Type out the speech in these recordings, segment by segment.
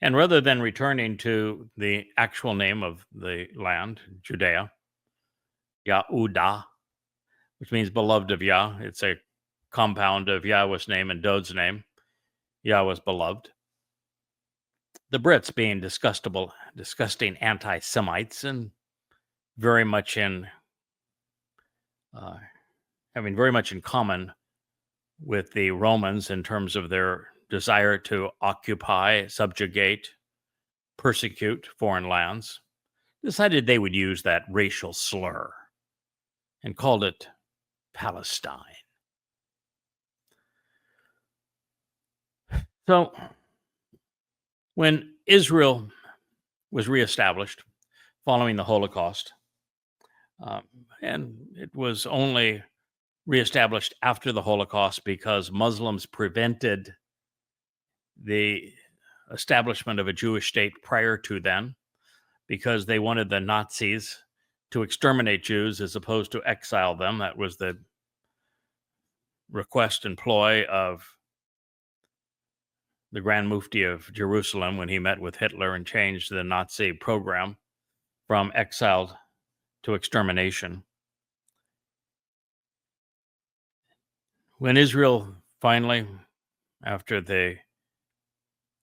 And rather than returning to the actual name of the land, Judea, Yahudah, which means beloved of Yah, it's a compound of Yahweh's name and Dod's name, Yahweh's beloved. The Brits being disgusting anti-Semites and very much having very much in common with the Romans in terms of their desire to occupy, subjugate, persecute foreign lands, decided they would use that racial slur and called it Palestine. So when Israel was reestablished following the Holocaust, and it was only reestablished after the Holocaust because Muslims prevented the establishment of a Jewish state prior to then, because they wanted the Nazis to exterminate Jews as opposed to exile them. That was the request and ploy of the Grand Mufti of Jerusalem when he met with Hitler and changed the Nazi program from exile to extermination. When Israel finally, after the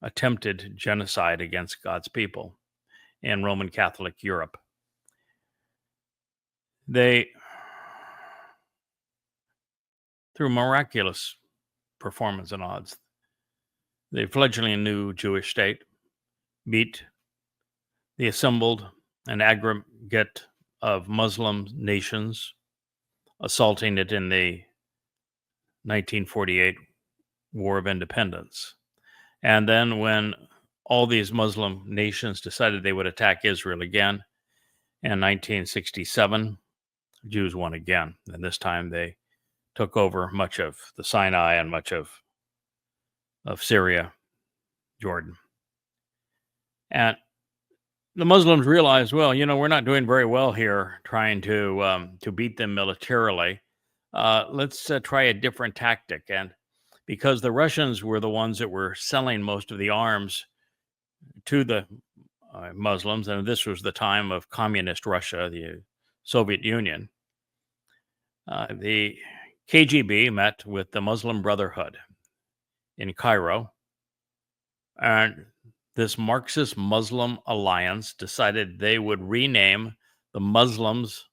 attempted genocide against God's people in Roman Catholic Europe, they, through miraculous performance and odds, the fledgling new Jewish state beat the assembled and aggregate of Muslim nations, assaulting it in the 1948 War of Independence. And then when all these Muslim nations decided they would attack Israel again in 1967, Jews won again. And this time they took over much of the Sinai and much of Syria, Jordan. And the Muslims realized, well, we're not doing very well here trying to beat them militarily. Let's try a different tactic. And because the Russians were the ones that were selling most of the arms to the Muslims, and this was the time of communist Russia, the Soviet Union, the KGB met with the Muslim Brotherhood in Cairo, and this Marxist Muslim alliance decided they would rename the Muslims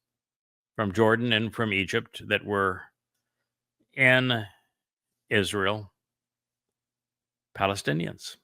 from Jordan and from Egypt that were in Israel Palestinians.